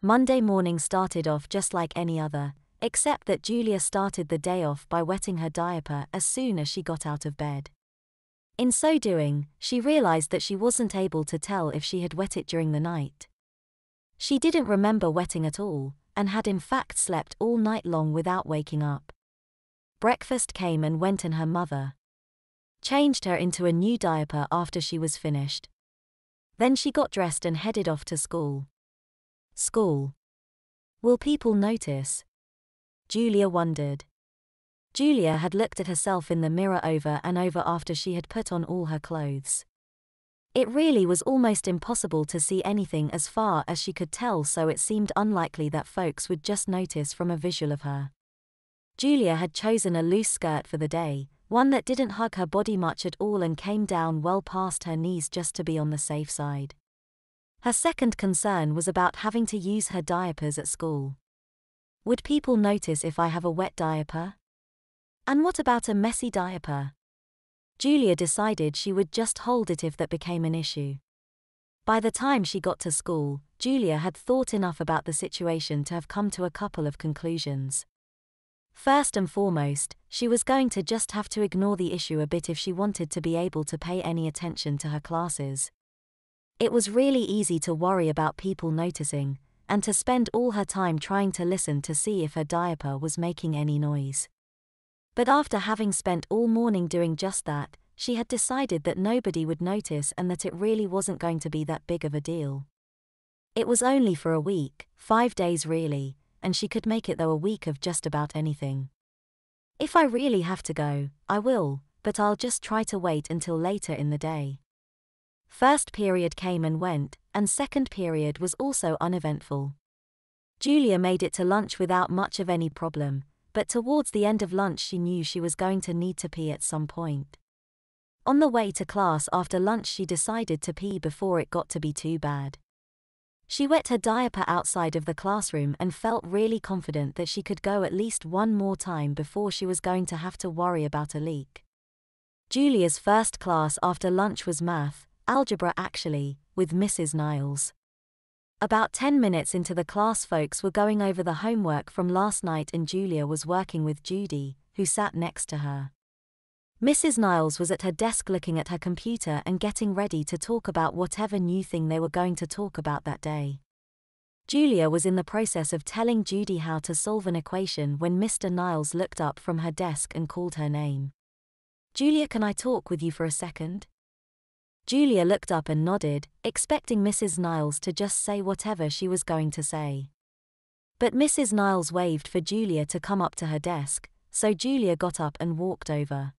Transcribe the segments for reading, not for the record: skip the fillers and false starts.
Monday morning started off just like any other, except that Julia started the day off by wetting her diaper as soon as she got out of bed. In so doing, she realized that she wasn't able to tell if she had wet it during the night. She didn't remember wetting at all, and had in fact slept all night long without waking up. Breakfast came and went and her mother changed her into a new diaper after she was finished. Then she got dressed and headed off to school. School. Will people notice? Julia wondered. Julia had looked at herself in the mirror over and over after she had put on all her clothes. It really was almost impossible to see anything as far as she could tell, so it seemed unlikely that folks would just notice from a visual of her. Julia had chosen a loose skirt for the day, one that didn't hug her body much at all and came down well past her knees just to be on the safe side. Her second concern was about having to use her diapers at school. Would people notice if I have a wet diaper? And what about a messy diaper? Julia decided she would just hold it if that became an issue. By the time she got to school, Julia had thought enough about the situation to have come to a couple of conclusions. First and foremost, she was going to just have to ignore the issue a bit if she wanted to be able to pay any attention to her classes. It was really easy to worry about people noticing, and to spend all her time trying to listen to see if her diaper was making any noise. But after having spent all morning doing just that, she had decided that nobody would notice and that it really wasn't going to be that big of a deal. It was only for a week, 5 days really, and she could make it though a week of just about anything. If I really have to go, I will, but I'll just try to wait until later in the day. First period came and went, and second period was also uneventful. Julia made it to lunch without much of any problem, but towards the end of lunch she knew she was going to need to pee at some point. On the way to class after lunch she decided to pee before it got to be too bad. She wet her diaper outside of the classroom and felt really confident that she could go at least one more time before she was going to have to worry about a leak. Julia's first class after lunch was math, algebra actually, with Mrs. Niles. About 10 minutes into the class folks were going over the homework from last night and Julia was working with Judy, who sat next to her. Mrs. Niles was at her desk looking at her computer and getting ready to talk about whatever new thing they were going to talk about that day. Julia was in the process of telling Judy how to solve an equation when Mr. Niles looked up from her desk and called her name. "Julia, can I talk with you for a second?" Julia looked up and nodded, expecting Mrs. Niles to just say whatever she was going to say. But Mrs. Niles waved for Julia to come up to her desk, so Julia got up and walked over.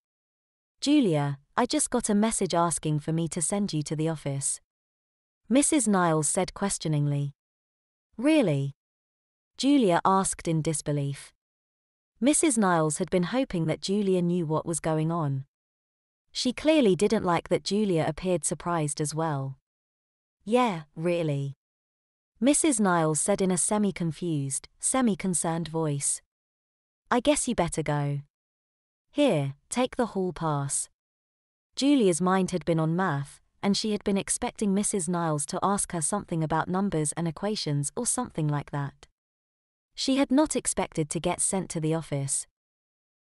"Julia, I just got a message asking for me to send you to the office," Mrs. Niles said questioningly. "Really?" Julia asked in disbelief. Mrs. Niles had been hoping that Julia knew what was going on. She clearly didn't like that Julia appeared surprised as well. "Yeah, really," Mrs. Niles said in a semi-confused, semi-concerned voice. "I guess you better go. Here, take the hall pass." Julia's mind had been on math, and she had been expecting Mrs. Niles to ask her something about numbers and equations or something like that. She had not expected to get sent to the office.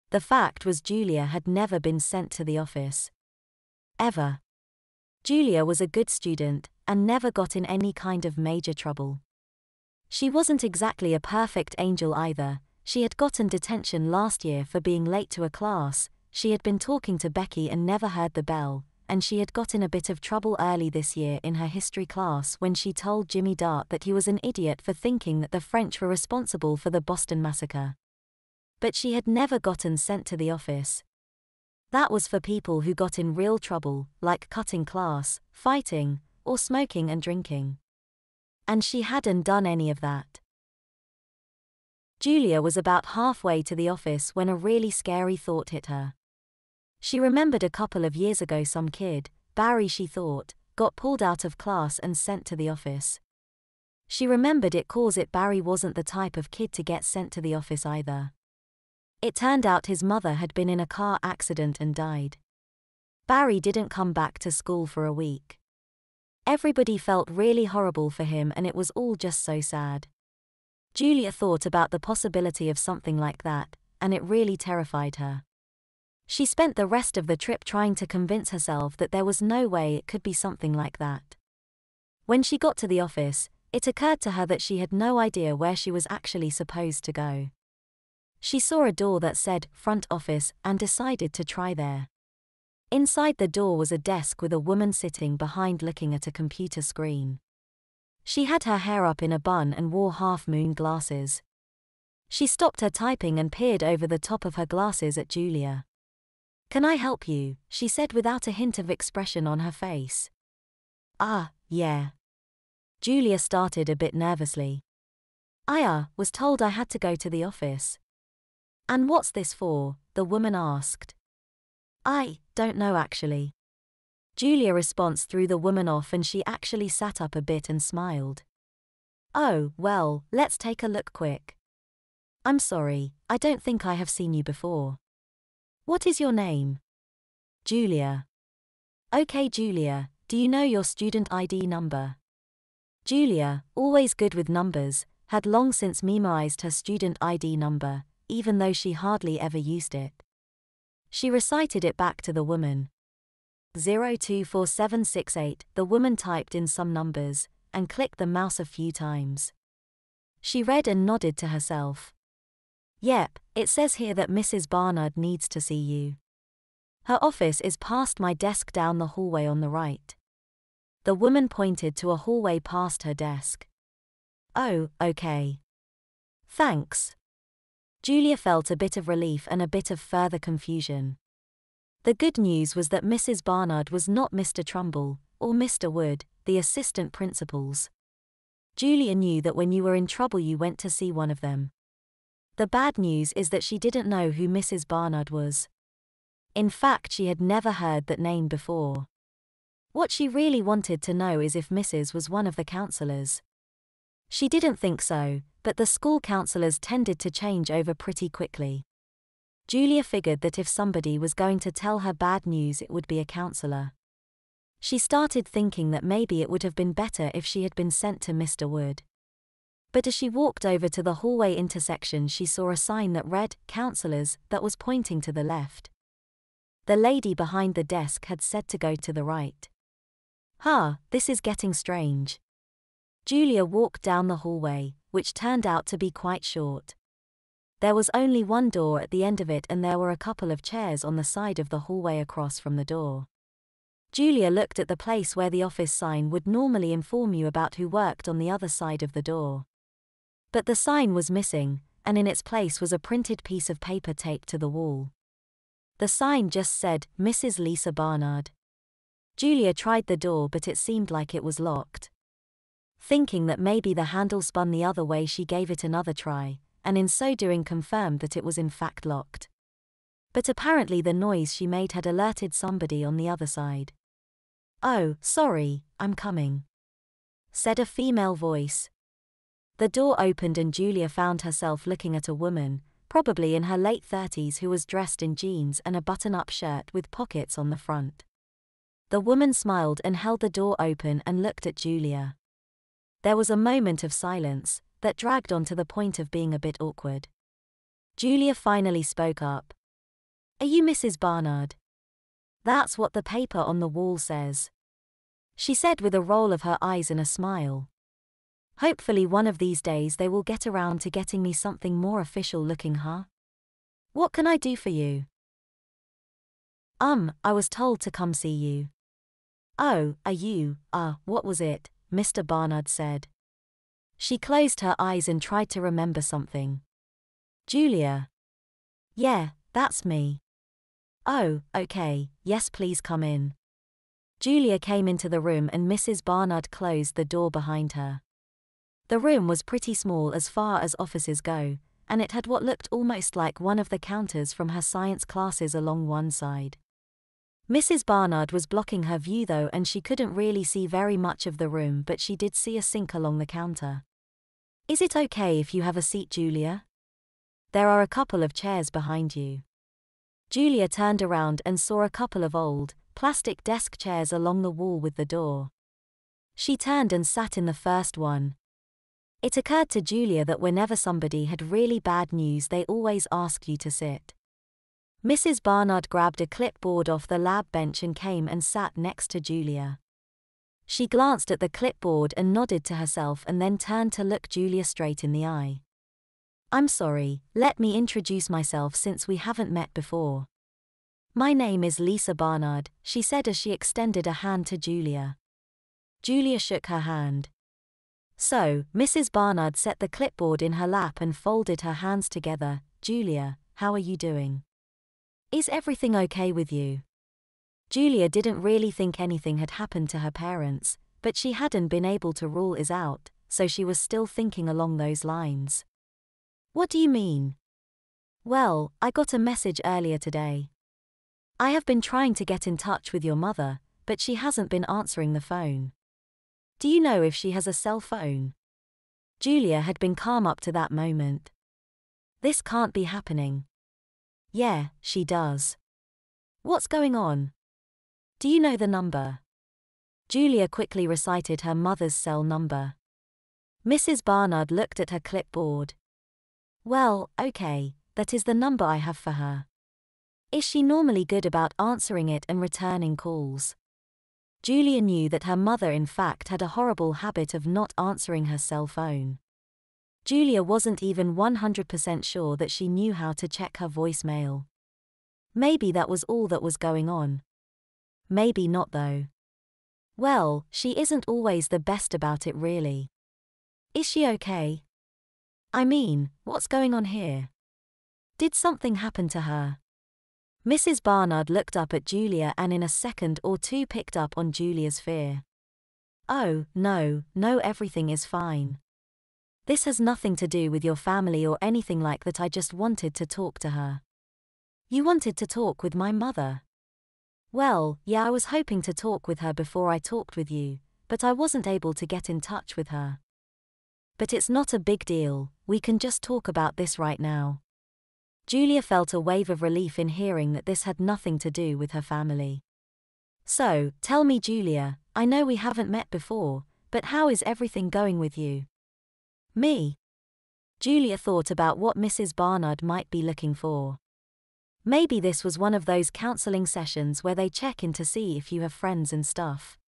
The fact was Julia had never been sent to the office. Ever. Julia was a good student, and never got in any kind of major trouble. She wasn't exactly a perfect angel either. She had gotten detention last year for being late to a class, she had been talking to Becky and never heard the bell, and she had got in a bit of trouble early this year in her history class when she told Jimmy Dart that he was an idiot for thinking that the French were responsible for the Boston Massacre. But she had never gotten sent to the office. That was for people who got in real trouble, like cutting class, fighting, or smoking and drinking. And she hadn't done any of that. Julia was about halfway to the office when a really scary thought hit her. She remembered a couple of years ago some kid, Barry she thought, got pulled out of class and sent to the office. She remembered it cause Barry wasn't the type of kid to get sent to the office either. It turned out his mother had been in a car accident and died. Barry didn't come back to school for a week. Everybody felt really horrible for him and it was all just so sad. Julia thought about the possibility of something like that, and it really terrified her. She spent the rest of the trip trying to convince herself that there was no way it could be something like that. When she got to the office, it occurred to her that she had no idea where she was actually supposed to go. She saw a door that said "Front Office" and decided to try there. Inside the door was a desk with a woman sitting behind looking at a computer screen. She had her hair up in a bun and wore half-moon glasses. She stopped her typing and peered over the top of her glasses at Julia. "Can I help you?" she said without a hint of expression on her face. Yeah. Julia started a bit nervously. "I was told I had to go to the office." "And what's this for?" the woman asked. "I don't know actually." Julia's response threw the woman off and she actually sat up a bit and smiled. "Oh, well, let's take a look quick. I'm sorry, I don't think I have seen you before. What is your name?" "Julia." "Okay, Julia, do you know your student ID number?" Julia, always good with numbers, had long since memorized her student ID number, even though she hardly ever used it. She recited it back to the woman. 024768, the woman typed in some numbers, and clicked the mouse a few times. She read and nodded to herself. "Yep, it says here that Mrs. Barnard needs to see you. Her office is past my desk down the hallway on the right." The woman pointed to a hallway past her desk. "Oh, okay. Thanks." Julia felt a bit of relief and a bit of further confusion. The good news was that Mrs. Barnard was not Mr. Trumbull, or Mr. Wood, the assistant principals. Julia knew that when you were in trouble you went to see one of them. The bad news is that she didn't know who Mrs. Barnard was. In fact, she had never heard that name before. What she really wanted to know is if Mrs. was one of the counselors. She didn't think so, but the school counselors tended to change over pretty quickly. Julia figured that if somebody was going to tell her bad news it would be a counselor. She started thinking that maybe it would have been better if she had been sent to Mr. Wood. But as she walked over to the hallway intersection she saw a sign that read, "Counselors," that was pointing to the left. The lady behind the desk had said to go to the right. This is getting strange. Julia walked down the hallway, which turned out to be quite short. There was only one door at the end of it and there were a couple of chairs on the side of the hallway across from the door. Julia looked at the place where the office sign would normally inform you about who worked on the other side of the door. But the sign was missing, and in its place was a printed piece of paper taped to the wall. The sign just said, "Mrs. Lisa Barnard." Julia tried the door but it seemed like it was locked. Thinking that maybe the handle spun the other way she gave it another try, and in so doing confirmed that it was in fact locked. But apparently the noise she made had alerted somebody on the other side. "Oh, sorry, I'm coming," said a female voice. The door opened and Julia found herself looking at a woman, probably in her late 30s, who was dressed in jeans and a button-up shirt with pockets on the front. The woman smiled and held the door open and looked at Julia. There was a moment of silence that dragged on to the point of being a bit awkward. Julia finally spoke up. "Are you Mrs. Barnard?" "That's what the paper on the wall says," she said with a roll of her eyes and a smile. "Hopefully one of these days they will get around to getting me something more official looking, huh? What can I do for you?" I was told to come see you." "Oh, are you, what was it?" Mr. Barnard said. She closed her eyes and tried to remember something. "Julia." "Yeah, that's me." "Oh, okay, yes please come in." Julia came into the room and Mrs. Barnard closed the door behind her. The room was pretty small as far as offices go, and it had what looked almost like one of the counters from her science classes along one side. Mrs. Barnard was blocking her view though and she couldn't really see very much of the room, but she did see a sink along the counter. "Is it okay if you have a seat, Julia? There are a couple of chairs behind you." Julia turned around and saw a couple of old, plastic desk chairs along the wall with the door. She turned and sat in the first one. It occurred to Julia that whenever somebody had really bad news, they always asked you to sit. Mrs. Barnard grabbed a clipboard off the lab bench and came and sat next to Julia. She glanced at the clipboard and nodded to herself and then turned to look Julia straight in the eye. "I'm sorry, let me introduce myself since we haven't met before. My name is Lisa Barnard," she said as she extended a hand to Julia. Julia shook her hand. So, Mrs. Barnard set the clipboard in her lap and folded her hands together. "Julia, how are you doing? Is everything okay with you?" Julia didn't really think anything had happened to her parents, but she hadn't been able to rule it out, so she was still thinking along those lines. "What do you mean?" "Well, I got a message earlier today. I have been trying to get in touch with your mother, but she hasn't been answering the phone. Do you know if she has a cell phone?" Julia had been calm up to that moment. "This can't be happening." "Yeah, she does." "What's going on? Do you know the number?" Julia quickly recited her mother's cell number. Mrs. Barnard looked at her clipboard. "Well, okay, that is the number I have for her. Is she normally good about answering it and returning calls?" Julia knew that her mother in fact had a horrible habit of not answering her cell phone. Julia wasn't even 100% sure that she knew how to check her voicemail. Maybe that was all that was going on. Maybe not though. Well, she isn't always the best about it really. Is she okay? I mean, what's going on here? Did something happen to her? Mrs. Barnard looked up at Julia and in a second or two picked up on Julia's fear. "Oh, no, everything is fine. This has nothing to do with your family or anything like that. I just wanted to talk to her." "You wanted to talk with my mother?" "Well, yeah, I was hoping to talk with her before I talked with you, but I wasn't able to get in touch with her. But it's not a big deal, we can just talk about this right now." Julia felt a wave of relief in hearing that this had nothing to do with her family. "So, tell me Julia, I know we haven't met before, but how is everything going with you?" "Me?" Julia thought about what Mrs. Barnard might be looking for. Maybe this was one of those counseling sessions where they check in to see if you have friends and stuff.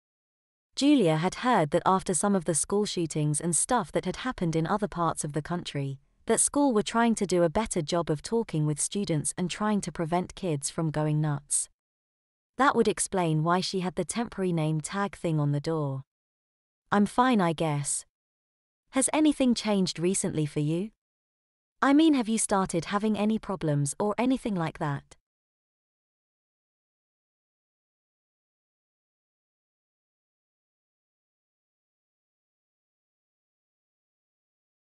Julia had heard that after some of the school shootings and stuff that had happened in other parts of the country, that school were trying to do a better job of talking with students and trying to prevent kids from going nuts. That would explain why she had the temporary name tag thing on the door. "I'm fine, I guess. Has anything changed recently for you? I mean, have you started having any problems or anything like that?"